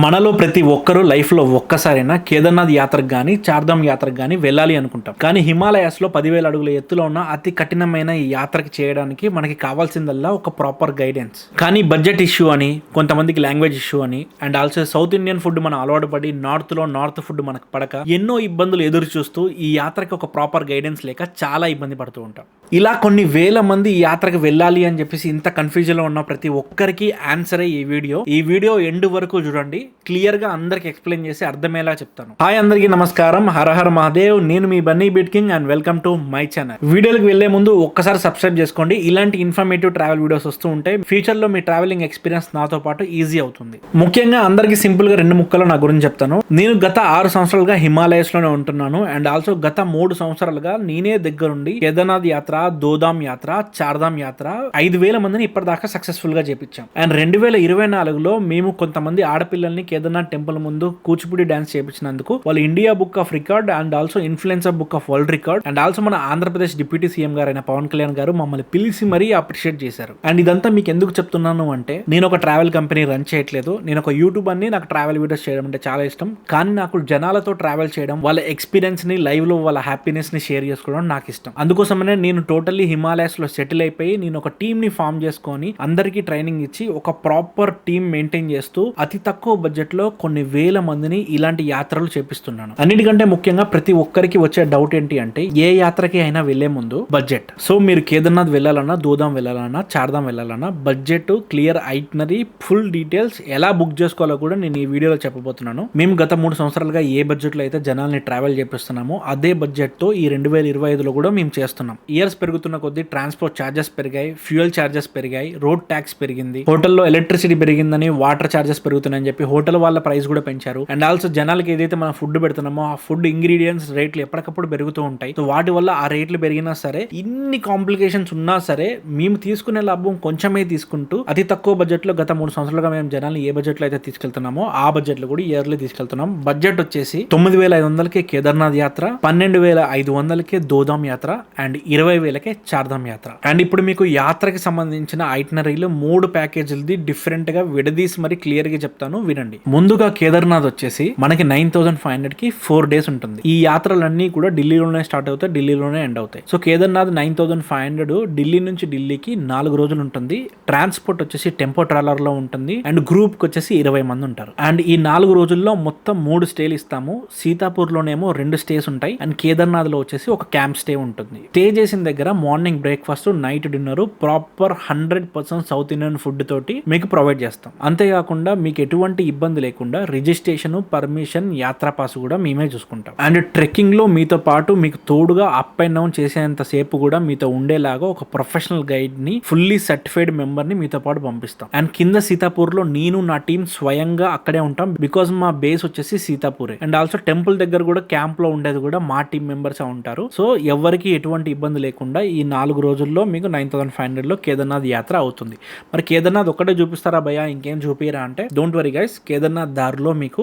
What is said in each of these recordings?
మనలో ప్రతి ఒక్కరూ లైఫ్లో ఒక్కసారైనా కేదార్నాథ్ యాత్రకు కానీ చార్ధామ్ యాత్రకు కానీ వెళ్ళాలి అనుకుంటాం. కానీ హిమాలయాస్లో 10,000 అడుగుల ఎత్తులో ఉన్న అతి కఠినమైన ఈ యాత్రకి చేయడానికి మనకి కావాల్సిందల్లా ఒక ప్రాపర్ గైడెన్స్. కానీ బడ్జెట్ ఇష్యూ అని, కొంతమందికి లాంగ్వేజ్ ఇష్యూ అని, and also south Indian food మనం అలవాటు పడి నార్త్ ఫుడ్ మనకు పడక ఎన్నో ఇబ్బందులు ఎదురు చూస్తూ ఈ యాత్రకి ఒక ప్రాపర్ గైడెన్స్ లేక చాలా ఇబ్బంది పడుతూ ఉంటాం. ఇలా కొన్ని వేల మంది ఈ యాత్రకు వెళ్ళాలి అని చెప్పేసి ఇంత కన్ఫ్యూజన్ లో ఉన్న ప్రతి ఒక్కరికి ఆన్సరే ఈ వీడియో ఎండ్ వరకు చూడండి. క్లియర్ గా అందరికి ఎక్స్ప్లెయిన్ చేసి అర్థమయ్యేలా చెప్తాను. హాయ్ అందరికీ నమస్కారం, హర హర మహాదేవ్. నేను మీ Bunny beat king and welcome to my channel. వీడియోలకు వెళ్లే ముందు ఒక్కసారి సబ్స్క్రైబ్ చేసుకోండి. ఇలాంటి ఇన్ఫర్మేటివ్ ట్రావెల్ వీడియోస్ వస్తూ ఉంటాయి. ఫ్యూచర్ లో మీ ట్రావెలింగ్ ఎక్స్పీరియన్స్ నాతో పాటు ఈజీ అవుతుంది. ముఖ్యంగా అందరికి సింపుల్ గా 2 ముక్కలు నా గురించి చెప్తాను. నేను గత 6 సంవత్సరాలుగా హిమాలయస్ లోనే ఉంటున్నాను. అండ్ ఆల్సో గత 3 సంవత్సరాలుగా నేనే దగ్గరుండి కేదార్నాథ్ యాత్ర, దోదాం యాత్ర, చార్ధామ్ యాత్ర 5,000 మందిని ఇప్పటిదాకా సక్సెస్ఫుల్ గా చేపించాం. అండ్ 2024లో మేము కొంతమంది ఆడపిల్లల్ని కేదార్నాథ్ టెంపుల్ ముందు కూచిపూడి డాన్స్ చేపించినందుకు వాళ్ళు India book of record and also influencer book of world record and also మన ఆంధ్రప్రదేశ్ డిప్యూటీ సీఎం గారైన పవన్ కళ్యాణ్ గారు మమ్మల్ని పిలిచి మరీ అప్రిషియేట్ చేశారు. అండ్ ఇదంతా మీకు ఎందుకు చెప్తున్నాను అంటే, నేను ఒక ట్రావెల్ కంపెనీ రన్ చేయట్లేదు. నేను ఒక యూట్యూబ్ అని, నాకు ట్రావెల్ వీడియోస్ చేయడం అంటే చాలా ఇష్టం. కానీ నాకు జనాలతో ట్రావెల్ చేయడం, వాళ్ళ ఎక్స్పీరియన్స్ ని లైవ్ లో వాళ్ళ హ్యాపీనెస్ ని షేర్ చేసుకోవడం నాకు ఇష్టం. అందుకోసమనే నేను టోటల్లీ హిమాలయస్ లో సెటిల్ అయిపోయి నేను ఒక టీమ్ ని ఫామ్ చేసుకొని అందరికీ ట్రైనింగ్ ఇచ్చి ఒక ప్రాపర్ టీమ్ మెయింటైన్ చేస్తూ అతి తక్కువ బడ్జెట్ లో కొన్ని వేల మందిని ఇలాంటి యాత్రలు చేపిస్తున్నాను. అన్నిటికంటే ముఖ్యంగా ప్రతి ఒక్కరికి వచ్చే డౌట్ ఏంటి అంటే, ఏ యాత్రకి అయినా వెళ్లే ముందు బడ్జెట్. సో మీరు కేదార్నాథ్ వెళ్ళాలన్నా, దోదాం వెళ్ళాలన్నా, చార్ధామ్ వెళ్ళాలన్నా budget, clear itinerary, full details ఎలా బుక్ చేసుకోవాలో కూడా నేను ఈ వీడియోలో చెప్పబోతున్నాను. మేము గత 3 సంవత్సరాలుగా ఏ బడ్జెట్ లో అయితే జనాల్ని ట్రావెల్ చేపిస్తున్నామో అదే బడ్జెట్ తో ఈ 2025లో కూడా మేము చేస్తున్నాం. ఇయర్స్ పెరుగుతున్న కొద్దీ ట్రాన్స్పోర్ట్ ఛార్జెస్ పెరిగాయి, ఫ్యూయల్ ఛార్జెస్ పెరిగాయి, రోడ్ ట్యాక్స్ పెరిగింది, హోటల్లో ఎలక్ట్రిసిటీ పెరిగిందని, వాటర్ ఛార్జెస్ పెరుగుతున్నాయని చెప్పి హోటల్ వాళ్ళ ప్రైస్ కూడా పెంచారు. అండ్ ఆల్సో జనాలకి ఏదైతే మనం ఫుడ్ పెడుతున్నామో ఆ ఫుడ్ ఇంగ్రీడియంట్స్ రేట్లు ఎప్పటికప్పుడు పెరుగుతూ ఉంటాయి. సో వాటి వల్ల ఆ రేట్లు పెరిగినా సరే, ఇన్ని కాంప్లికేషన్స్ ఉన్నా సరే, మేము తీసుకునే లాభం కొంచెమే తీసుకుంటూ అతి తక్కువ బడ్జెట్ లో గత 3 సంవత్సరాలుగా మేము జనాలు ఏ బడ్జెట్ లో అయితే తీసుకెళ్తున్నామో ఆ బడ్జెట్ లో కూడా ఇయర్లీ తీసుకెళ్తున్నాం. బడ్జెట్ వచ్చేసి 9,500కే కేదార్నాథ్ యాత్ర, 12,500కే దోదాం యాత్ర అండ్ 20,000కే చార్ధామ్ యాత్ర. అండ్ ఇప్పుడు మీకు యాత్రకి సంబంధించిన ఐటినరీలో 3 ప్యాకేజీలది డిఫరెంట్ గా విడదీసి మరి క్లియర్ గా చెప్తాను, వినండి. ముందుగా కేదార్నాథ్ వచ్చేసి మనకి 9,500కి 4 days ఉంటుంది. ఈ యాత్రలన్నీ కూడా ఢిల్లీలోనే స్టార్ట్ అవుతాయి, ఢిల్లీలోనే ఎండ్ అవుతాయి. సో కేదార్నాథ్ 9,500 ఢిల్లీ నుంచి ఢిల్లీకి 4 రోజులు ఉంటుంది. ట్రాన్స్పోర్ట్ వచ్చేసి టెంపో ట్రాలర్ లో ఉంటుంది. అండ్ గ్రూప్ కి వచ్చేసి 20 మంది ఉంటారు. అండ్ ఈ 4 రోజుల్లో మొత్తం 3 స్టేలు ఇస్తాము. సీతాపూర్ లోనేమో 2 స్టేస్ ఉంటాయి. అండ్ కేదార్నాథ్ లో వచ్చేసి ఒక క్యాంప్ స్టే ఉంటుంది. స్టే చేసిన దగ్గర morning breakfast, night dinner proper 100% south Indian food తోటి మీకు ప్రొవైడ్ చేస్తాం. అంతేకాకుండా మీకు ఎటువంటి ఇబ్బంది లేకుండా రిజిస్ట్రేషన్, పర్మిషన్, యాత్రా పాస్ కూడా మేమే చూసుకుంటాం. అండ్ ట్రెక్కింగ్ లో మీతో పాటు మీకు తోడుగా అప్ అండ్ డౌన్ చేసేంత సేపు కూడా మీతో ఉండేలాగా ఒక ప్రొఫెషనల్ గైడ్ ని, ఫుల్లీ సర్టిఫైడ్ మెంబర్ ని మీతో పాటు పంపిస్తాం. అండ్ కింద సీతాపూర్ లో నేను, నా టీం స్వయంగా అక్కడే ఉంటాం. బికాస్ మా బేస్ వచ్చేసి సీతాపూరే. అండ్ ఆల్సో టెంపుల్ దగ్గర కూడా క్యాంప్ లో ఉండేది కూడా మా టీం మెంబర్స్ ఉంటారు. సో ఎవరికి ఎటువంటి ఇబ్బంది లేకుండా ఈ 4 రోజుల్లో మీకు 9,500 లో కేదార్నాథ్ యాత్ర అవుతుంది. మరి కేదార్నాథ్ ఒక్కటే చూపిస్తారా భయ్యా, ఇంకేం చూపిరా అంటే, డోంట్ వరీ గైస్. కేదార్నాథ్ దారిలో మీకు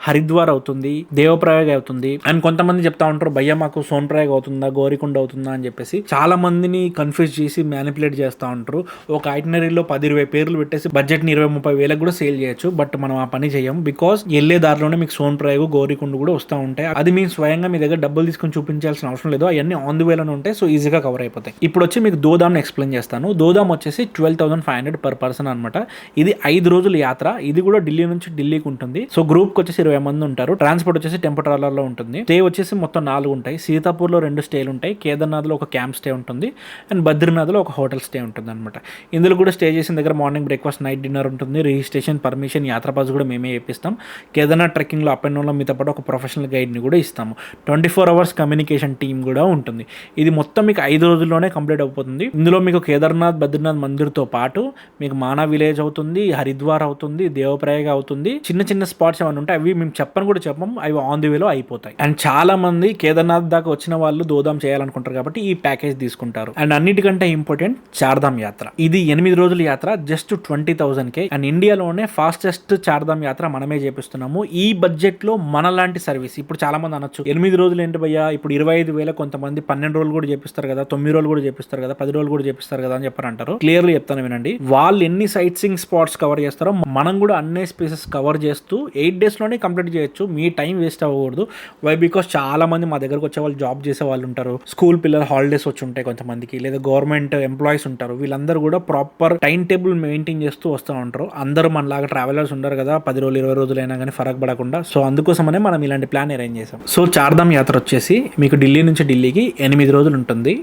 హరిద్వార్ అవుతుంది, దేవప్రయాగ్ అవుతుంది. అండ్ కొంతమంది చెప్తా ఉంటారు, భయ్యా మాకు సోన్ప్రయాగ్ అవుతుందా, గోరికొండ అవుతుందా అని చెప్పేసి చాలా మందిని కన్ఫ్యూజ్ చేసి మ్యానిపులేట్ చేస్తూ ఉంటారు. ఒక ఐటినరీలో 10-20 పేర్లు పెట్టేసి బడ్జెట్ ని 20-30 వేలకు కూడా సేల్ చేయొచ్చు. బట్ మనం ఆ పని చేయం. బికాస్ వెళ్లే దారిలోనే మీకు సోన్ప్రయాగ్, గోరికొండ కూడా వస్తూ ఉంటాయి. అది మేము స్వయంగా మీ దగ్గర డబ్బులు తీసుకొని చూపించాల్సిన అవసరం లేదు. అవన్నీ ఆన్ ది వేలోనే ఉంటాయి. సో ఈజీగా కవర్ అయిపోతాయి. ఇప్పుడు వచ్చి మీకు దోదాం ఎక్స్ప్లెయిన్ చేస్తాను. దోదాం వచ్చేసి 12,500 per person అనమాట. ఇది 5 రోజుల యాత్ర. ఇది కూడా ఢిల్లీ నుంచి ఢిల్లీకి ఉంటుంది. సో గ్రూప్ కి వచ్చేసి 20 మంది ఉంటారు. ట్రాన్స్పోర్ట్ వచ్చేసి టెంపో ట్రాలర్ లో ఉంటుంది. స్టే వచ్చేసి మొత్తం 4 ఉంటాయి. సీతాపూర్ లో 2 స్టేలు ఉంటాయి. కేదార్నాథ్ లో ఒక క్యాంప్ స్టే ఉంటుంది. అండ్ బద్రీనాథ్ లో ఒక హోటల్ స్టే ఉంటుంది అనమాట. ఇందులో కూడా స్టే చేసిన దగ్గర మార్నింగ్ బ్రేక్ఫాస్ట్, నైట్ డిన్నర్ ఉంటుంది. రిజిస్ట్రేషన్, పర్మిషన్, యాత్రా పాస్ కూడా మేమే చేపిస్తాం. కేదార్నాథ్ ట్రెక్కింగ్ లో అప్ అండ్ డౌన్ లో మీతో పాటు ఒక ప్రొఫెషనల్ గైడ్ ని కూడా ఇస్తాము. 24 hours కమ్యూనికేషన్ టీమ్ కూడా ఉంటుంది. ఇది మొత్తం మీకు 5 రోజుల్లోనే కంప్లీట్ అయిపోతుంది. ఇందులో మీకు కేదార్నాథ్, బద్రీనాథ్ మందిర్ తో పాటు మీకు మానా విలేజ్ అవుతుంది, హరిద్వార్ అవుతుంది, దేవప్రయాగ అవుతుంది. చిన్న చిన్న స్పాట్స్ ఏమైనా ఉంటాయి, అవి మేము చెప్పం, అవి ఆన్ ది వేలో అయిపోతాయి. అండ్ చాలా మంది కేదార్నాథ్ దాకా వచ్చిన వాళ్ళు దోదాం చేయాలనుకుంటారు కాబట్టి ఈ ప్యాకేజ్ తీసుకుంటారు. అండ్ అన్నిటికంటే ఇంపార్టెంట్ చార్ధామ్ యాత్ర. ఇది 8 రోజుల యాత్ర, జస్ట్ 20,000కే. అండ్ ఇండియాలోనే ఫాస్టెస్ట్ చార్ధామ్ యాత్ర మనమే చేపిస్తున్నాము. ఈ బడ్జెట్ లో మనలాంటి సర్వీస్. ఇప్పుడు చాలా మంది అనొచ్చు, 8 రోజులు ఏంటి భయ్యా, ఇప్పుడు 25,000, కొంతమంది 12 రోజులు కూడా చేపిస్తారు కదా, 9 రోజులు కూడా చేపిస్తారు కదా, 10 రోజులు కూడా చేపిస్తారు కదా అని చెప్పారు అంటారు. క్లియర్లీ చెప్తాను వినండి. వాళ్ళు ఎన్ని సైట్ సీయింగ్ స్పాట్స్ కవర్ చేస్తారో మనం కూడా అన్ని స్పేసెస్ ప్లేసెస్ కవర్ చేస్తూ 8 డేస్లోనే కంప్లీట్ చేయొచ్చు. మీ టైం వేస్ట్ అవ్వకూడదు. వై బికాస్ చాలా మంది మా దగ్గరకు వచ్చే వాళ్ళు జాబ్ చేసే వాళ్ళు ఉంటారు, స్కూల్ పిల్లలు హాలిడేస్ వచ్చి ఉంటాయి కొంతమందికి, లేదా గవర్నమెంట్ ఎంప్లాయీస్ ఉంటారు. వీళ్ళందరూ కూడా ప్రాపర్ టైం టేబుల్ మెయింటైన్ చేస్తూ వస్తూ ఉంటారు. అందరూ మనలాగా ట్రావెలర్స్ ఉండరు కదా, 10 రోజులు 20 రోజులైనా కానీ ఫరక్ పడకుండా. సో అందుకోసమనే మనం ఇలాంటి ప్లాన్ అరేంజ్ చేసాం. సో చార్ధామ్ యాత్ర వచ్చేసి మీకు ఢిల్లీ నుంచి ఢిల్లీకి 8 రోజులు ఉంటుంది.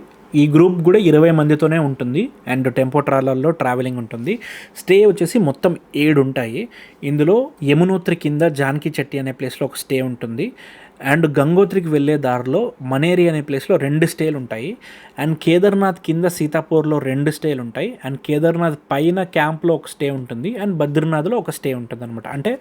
ఈ గ్రూప్ కూడా 20 మందితోనే ఉంటుంది. అండ్ టెంపో ట్రావెలర్లో ట్రావెలింగ్ ఉంటుంది. స్టే వచ్చేసి మొత్తం 7 ఉంటాయి. ఇందులో యమునోత్రి కింద జానకి చెట్టి అనే ప్లేస్లో ఒక స్టే ఉంటుంది. అండ్ గంగోత్రికి వెళ్ళే దారిలో మనేరి అనే ప్లేస్లో 2 స్టేలు ఉంటాయి. అండ్ కేదార్నాథ్ కింద సీతాపూర్లో 2 స్టేలు ఉంటాయి. అండ్ కేదార్నాథ్ పైన క్యాంప్లో ఒక స్టే ఉంటుంది. అండ్ బద్రీనాథ్లో ఒక స్టే ఉంటుంది అనమాట. అంటే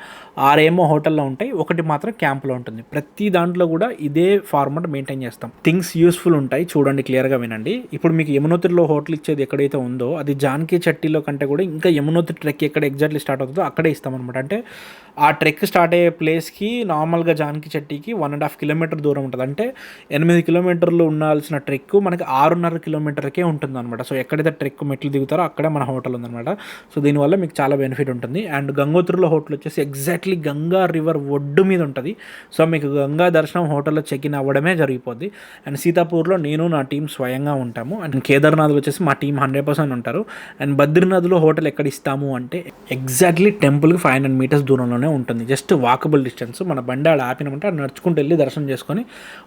6 హోటల్లో ఉంటాయి, 1 మాత్రం క్యాంప్లో ఉంటుంది. ప్రతి దాంట్లో కూడా ఇదే ఫార్మాట్ మెయింటైన్ చేస్తాం. థింగ్స్ యూస్ఫుల్ ఉంటాయి, చూడండి, క్లియర్గా వినండి. ఇప్పుడు మీకు యమునోత్రిలో హోటల్ ఇచ్చేది ఎక్కడైతే ఉందో అది జానకి చట్టీలో కంటే కూడా ఇంకా యమునోత్రి ట్రెక్ ఎక్కడ ఎగ్జాక్ట్లీ స్టార్ట్ అవుతుందో అక్కడే ఇస్తామన్నమాట. అంటే ఆ ట్రెక్ స్టార్ట్ అయ్యే ప్లేస్కి నార్మల్గా జానకి చట్టీకి 1.5 కిలోమీటర్ దూరం ఉంటుంది. అంటే 8 కిలోమీటర్లు ఉండాల్సిన ట్రెక్ మనకి 6.5 కిలోమీటర్కే ఉంటుంది అనమాట. సో ఎక్కడైతే ట్రెక్ మెట్లు దిగుతారో అక్కడే మన హోటల్ ఉందన్నమాట. సో దీనివల్ల మీకు చాలా బెనిఫిట్ ఉంటుంది. అండ్ గంగోత్రిలో హోటల్ వచ్చేసి ఎగ్జాక్ట్లీ గంగా రివర్ ఒడ్డు మీద ఉంటుంది. సో మీకు గంగా దర్శనం హోటల్లో చెక్ ఇన్ అవ్వడమే జరిగిపోద్ది. అండ్ సీతాపూర్లో నేను నా టీం స్వయంగా ఉంటాము. అండ్ కేదార్నాథ్లో వచ్చేసి మా టీం 100% ఉంటారు. అండ్ బద్రీనాథ్లో హోటల్ ఎక్కడ ఇస్తాము అంటే ఎగ్జాక్ట్లీ టెంపుల్కి 500 మీటర్స్ దూరంలోనే ఉంటుంది. Just walkable distance. మన బండి ఆడ ఆపినమంటే నడుచుకుంటూ వెళ్ళి దర్శనం చేసుకొని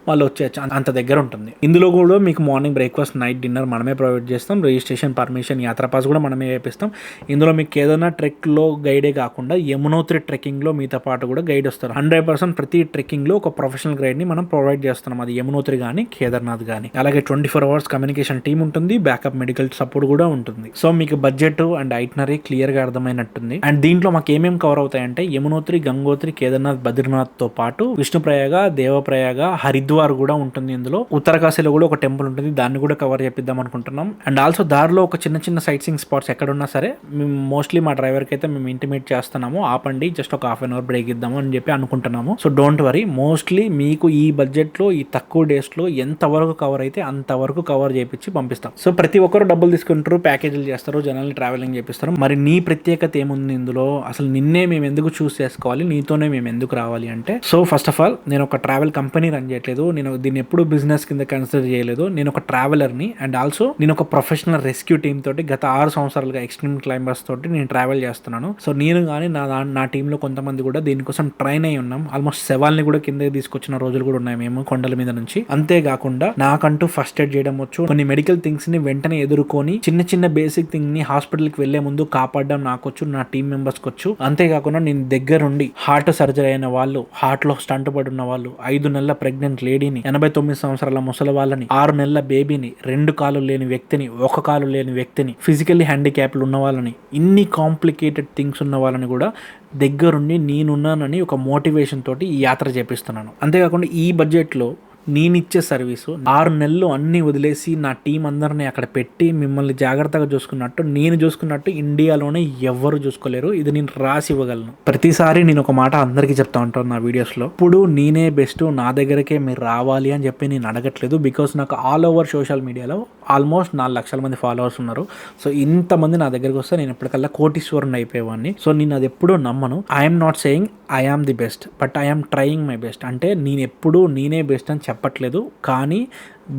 వాళ్ళు వచ్చేయచ్చు, అంత దగ్గర ఉంటుంది. ఇందులో కూడా మీకు మార్నింగ్ బ్రేక్ఫాస్ట్, నైట్ డిన్నర్ మనమే ప్రొవైడ్ చేస్తాం. రిజిస్ట్రేషన్, పర్మిషన్, యాత్రా పాస్ కూడా మనమే వేపిస్తాం. ఇందులో మీకు ఏదైనా ట్రెక్లో గైడే కాకుండా యమునోత్రి ట్రెక్కింగ్లో మీతో పాటు కూడా గైడ్ వస్తారు. 100% ప్రతి ట్రెక్కింగ్లో ఒక ప్రొఫెషనల్ గైడ్ని మనం ప్రొవైడ్ చేస్తున్నాం. అది యమునోత్రి కానీ కేదార్నాథ్ కానీ. అలాగే 24 అవర్స్ కమ్యూనికేషన్ టీమ్ ఉంటుంది, బ్యాకప్ మెడికల్ సపోర్ట్ కూడా ఉంటుంది. సో మీకు బడ్జెట్ అండ్ ఐటనరీ క్లియర్గా అర్థమైనట్టుంది. అండ్ దీంట్లో మాకు ఏమేమి కవర్ అవుతాయంటే యమునోత్రి, గంగోత్రి, కేదార్నాథ్, బద్రీనాథ్తో పాటు విష్ణుప్రయాగ, దేవప్రయాగ, హరిద్వార్ కూడా ఉంటుంది. ఇందులో ఉత్తరకాశీలో కూడా ఒక టెంపుల్ ఉంటుంది, దాన్ని కూడా కవర్ చేపిద్దాం అనుకుంటున్నాం. అండ్ ఆల్సో దారిలో ఒక చిన్న చిన్న సైట్ సీయింగ్ స్పాట్స్ ఎక్కడున్నా సరే మేము మోస్ట్లీ మా డ్రైవర్కి అయితే మేము ఇంటిమేట్ చేస్తున్నాము, ఆపండి జస్ట్ ఒక ½ అవర్ బ్రేక్ ఇద్దాము అని చెప్పి అనుకుంటున్నాము. సో డోంట్ వరీ, మోస్ట్లీ మీకు ఈ బడ్జెట్లో ఈ తక్కువ డేస్లో ఎంతవరకు కవర్ అయితే అంతవరకు కవర్ చేయించి పంపిస్తాం. సో ప్రతి ఒక్కరు డబ్బులు తీసుకుంటారు, ప్యాకేజీలు చేస్తారు, జనాల్ని ట్రావెలింగ్ చేపిస్తారు. మరి నీ ప్రత్యేకత ఏముంది ఇందులో? అసలు నిన్నే మేము ఎందుకు చూస్ చేసుకోవాలి, నీతోనే మేము ఎందుకు రావాలి అంటే, సో ఫస్ట్ ఆఫ్ ఆల్ నేను ఒక ట్రావెల్ కంపెనీ రన్ చేయట్లేదు, నేను దీన్ని ఎప్పుడు బిజినెస్ కింద కన్సిడర్ చేయలేదు. నేను ఒక ట్రావెలర్ని. అండ్ ఆల్సో నేను ఒక ప్రొఫెషనల్ రెస్క్యూ టీమ్ తోటి గత 6 సంవత్సరాలుగా ఎక్స్ట్రీమ్ క్లైంబర్స్ తోటి నేను ట్రావెల్ చేస్తున్నాను. సో నేను కానీ నా టీంలో కొంతమంది కూడా దీనికోసం ట్రైన్ అయి ఉన్నాం. ఆల్మోస్ట్ శవాల్ని కూడా కింద తీసుకొచ్చిన రోజులు కూడా ఉన్నాయి మేము కొండల మీద నుంచి. అంతేకాకుండా నాకంటూ ఫస్ట్ ఎయిడ్ చేయడం వచ్చు, కొన్ని మెడికల్ థింగ్స్ ని వెంటనే ఎదుర్కొని చిన్న చిన్న బేసిక్ థింగ్ ని హాస్పిటల్కి వెళ్లే ముందు కాపాడడం నాకొచ్చు, నా టీం మెంబర్స్ కొచ్చు. అంతేకాకుండా నేను దగ్గరుండి హార్ట్ సర్జరీ అయిన వాళ్ళు, హార్ట్ లో స్టంట్ పడి ఉన్న వాళ్ళు, 5 నెలల ప్రెగ్నెంట్ లేడీని, 89 సంవత్సరాల ముసలి వాళ్ళని, 6 నెలల బేబీని, 2 కాళ్ళు లేని వ్యక్తిని, 1 కాలు లేని వ్యక్తిని, ఫిజికల్లీ హ్యాండిక్యాప్లు ఉన్న వాళ్ళని, ఇన్ని కాంప్లికేటెడ్ థింగ్స్ ఉన్న వాళ్ళని కూడా దగ్గరుండి నేనున్నానని ఒక మోటివేషన్ తోటి ఈ యాత్ర చేపిస్తున్నాను. అంతేకాకుండా ఈ బడ్జెట్లో నేనిచ్చే సర్వీసు 6 నెలలు అన్నీ వదిలేసి నా టీం అందరినీ అక్కడ పెట్టి మిమ్మల్ని జాగ్రత్తగా చూసుకున్నట్టు నేను చూసుకున్నట్టు ఇండియాలోనే ఎవ్వరు చూసుకోలేరు. ఇది నేను రాసి ఇవ్వగలను. ప్రతిసారి నేను ఒక మాట అందరికీ చెప్తా ఉంటాను నా వీడియోస్లో, ఇప్పుడు నేనే బెస్ట్, నా దగ్గరకే మీరు రావాలి అని చెప్పి నేను అడగట్లేదు. బికాస్ నాకు ఆల్ ఓవర్ సోషల్ మీడియాలో ఆల్మోస్ట్ 4 లక్షల మంది ఫాలోవర్స్ ఉన్నారు. సో ఇంతమంది నా దగ్గరికి వస్తే నేను ఎప్పటికల్లా కోటీశ్వరుని అయిపోయేవాడిని. సో నేను అది ఎప్పుడూ నమ్మను. I'm not saying I am the best, but I'm trying my best. అంటే నేను ఎప్పుడూ నేనే బెస్ట్ అని చెప్పట్లేదు, కానీ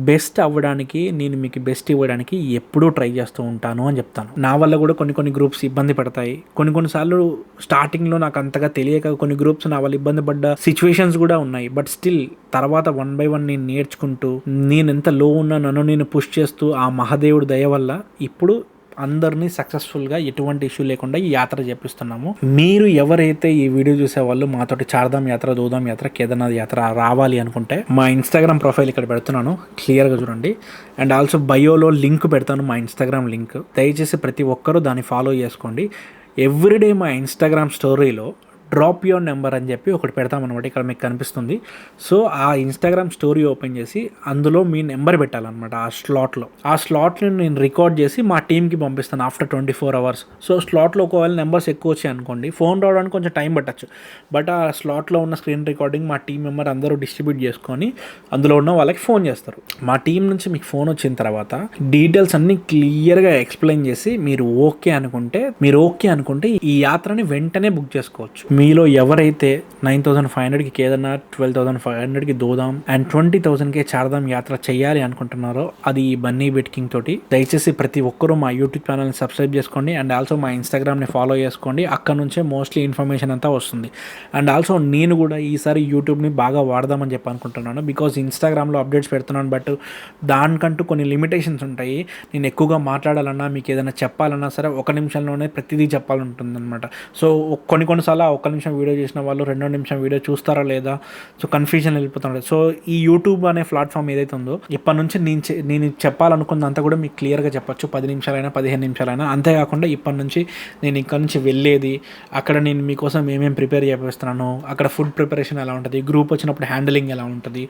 బెస్ట్ అవ్వడానికి, నేను మీకు బెస్ట్ ఇవ్వడానికి ఎప్పుడూ ట్రై చేస్తూ ఉంటాను అని చెప్తాను. నా వల్ల కూడా కొన్ని గ్రూప్స్ ఇబ్బంది పడతాయి. కొన్నిసార్లు స్టార్టింగ్లో నాకు అంతగా తెలియక కొన్ని గ్రూప్స్ నా వల్ల ఇబ్బంది పడ్డ సిచ్యువేషన్స్ కూడా ఉన్నాయి. బట్ స్టిల్ తర్వాత 1 by 1 నేను నేర్చుకుంటూ, నేను ఎంత లో ఉన్నా నన్ను నేను పుష్ చేస్తూ ఆ మహాదేవుడి దయ వల్ల ఇప్పుడు అందరినీ సక్సెస్ఫుల్గా ఎటువంటి ఇష్యూ లేకుండా ఈ యాత్ర చేపిస్తున్నాము. మీరు ఎవరైతే ఈ వీడియో చూసే వాళ్ళు మాతోటి చార్ధామ్ యాత్ర, దూదాం యాత్ర, కేదార్నాథ్ యాత్ర రావాలి అనుకుంటే మా ఇన్స్టాగ్రామ్ ప్రొఫైల్ ఇక్కడ పెడుతున్నాను, క్లియర్గా చూడండి. అండ్ ఆల్సో బయోలో లింక్ పెడతాను, మా ఇన్స్టాగ్రామ్ లింక్. దయచేసి ప్రతి ఒక్కరూ దాన్ని ఫాలో చేసుకోండి. ఎవ్రీడే మా ఇన్స్టాగ్రామ్ స్టోరీలో డ్రాప్ యువర్ నెంబర్ అని చెప్పి ఒకటి పెడతామన్నమాట. ఇక్కడ మీకు కనిపిస్తుంది. సో ఆ ఇన్స్టాగ్రామ్ స్టోరీ ఓపెన్ చేసి అందులో మీ నెంబర్ పెట్టాలన్నమాట. ఆ స్లాట్ని నేను రికార్డ్ చేసి మా టీంకి పంపిస్తాను ఆఫ్టర్ 24 hours. సో స్లాట్లో ఒకవేళ నెంబర్స్ ఎక్కువ వచ్చాయి అనుకోండి, ఫోన్ రావడానికి కొంచెం టైం పట్టచ్చు. బట్ ఆ స్లాట్లో ఉన్న స్క్రీన్ రికార్డింగ్ మా టీం మెంబర్ అందరూ డిస్ట్రిబ్యూట్ చేసుకొని అందులో ఉన్న వాళ్ళకి ఫోన్ చేస్తారు. మా టీం నుంచి మీకు ఫోన్ వచ్చిన తర్వాత డీటెయిల్స్ అన్నీ క్లియర్గా ఎక్స్ప్లెయిన్ చేసి మీరు ఓకే అనుకుంటే ఈ యాత్రని వెంటనే బుక్ చేసుకోవచ్చు. మీలో ఎవరైతే 9,500కి కేదార్నాథ్, 12,500కి దోదాం అండ్ 20,000కి చార్ధామ్ యాత్ర చేయాలి అనుకుంటున్నారో అది ఈ బన్నీ బెట్కింగ్ తోటి. దయచేసి ప్రతి ఒక్కరూ మా యూట్యూబ్ ఛానల్ని సబ్స్క్రైబ్ చేసుకోండి అండ్ ఆల్సో మా ఇన్స్టాగ్రామ్ని ఫాలో చేసుకోండి. అక్కడ నుంచే మోస్ట్లీ ఇన్ఫర్మేషన్ అంతా వస్తుంది. అండ్ ఆల్సో నేను కూడా ఈసారి యూట్యూబ్ని బాగా వాడదామని చెప్పి అనుకుంటున్నాను. బికాజ్ ఇన్స్టాగ్రామ్లో అప్డేట్స్ పెడుతున్నాను, బట్ దానికంటూ కొన్ని లిమిటేషన్స్ ఉంటాయి. నేను ఎక్కువగా మాట్లాడాలన్నా, మీకు ఏదైనా చెప్పాలన్నా సరే ఒక నిమిషంలోనే ప్రతిదీ చెప్పాలంటుంది అనమాట. సో కొన్నిసార్లు ఒక్క నిమిషం వీడియో చేసిన వాళ్ళు 2 నిమిషం వీడియో చూస్తారా లేదా, సో కన్ఫ్యూజన్ వెళ్ళిపోతుంటారు. సో ఈ యూట్యూబ్ అనే ప్లాట్ఫామ్ ఏదైతే ఉందో ఇప్పటి నుంచి నేను చెప్పాలనుకున్నంతా కూడా మీకు క్లియర్గా చెప్పచ్చు. 10 నిమిషాలైనా 15 నిమిషాలైనా. అంతేకాకుండా ఇప్పటి నుంచి నేను ఇక్కడ నుంచి వెళ్ళేది, అక్కడ నేను మీకోసం ఏమేమి ప్రిపేర్ చేపిస్తున్నాను, అక్కడ ఫుడ్ ప్రిపరేషన్ ఎలా ఉంటుంది, గ్రూప్ వచ్చినప్పుడు హ్యాండిలింగ్ ఎలా ఉంటుంది,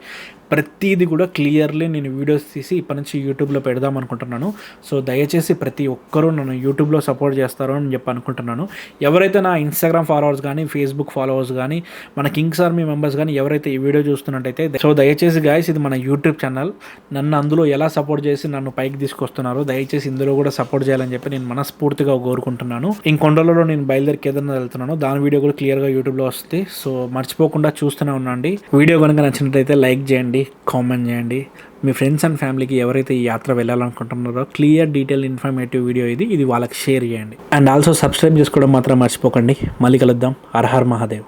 ప్రతిదీ కూడా క్లియర్లీ నేను వీడియోస్ తీసి ఇప్పటి నుంచి యూట్యూబ్లో పెడదాం అనుకుంటున్నాను. సో దయచేసి ప్రతి ఒక్కరూ నన్ను యూట్యూబ్లో సపోర్ట్ చేస్తారో అని చెప్పి అనుకుంటున్నాను. ఎవరైతే నా ఇన్స్టాగ్రామ్ ఫాలోవర్స్ కానీ, ఫేస్బుక్ ఫాలోవర్స్ కానీ, మన కింగ్స్ ఆర్మీ మెంబర్స్ కానీ ఎవరైతే ఈ వీడియో చూస్తున్నట్టయితే, సో దయచేసి గాయస్ ఇది మన యూట్యూబ్ ఛానల్, నన్ను అందులో ఎలా సపోర్ట్ చేసి నన్ను పైకి తీసుకొస్తున్నారో దయచేసి ఇందులో కూడా సపోర్ట్ చేయాలని చెప్పి నేను మనస్ఫూర్తిగా కోరుకుంటున్నాను. ఇంకొన్ని రోజుల్లో నేను బయలుదేరి కేదార్నాథ్ వెళ్తున్నాను. దాని వీడియో కూడా క్లియర్గా యూట్యూబ్లో వస్తుంది. సో మర్చిపోకుండా చూస్తూనే ఉండండి. వీడియో కనుక నచ్చినట్లయితే లైక్ చేయండి, కామెంట్ చేయండి. మీ ఫ్రెండ్స్ అండ్ ఫ్యామిలీకి ఎవరైతే ఈ యాత్ర వెళ్ళాలనుకుంటున్నారో క్లియర్ డీటెయిల్ ఇన్ఫర్మేటివ్ వీడియో ఇది వాళ్ళకి షేర్ చేయండి. అండ్ ఆల్సో సబ్స్క్రైబ్ చేసుకోవడం మాత్రం మర్చిపోకండి. మళ్ళీ కలుద్దాం. Her her Mahadev.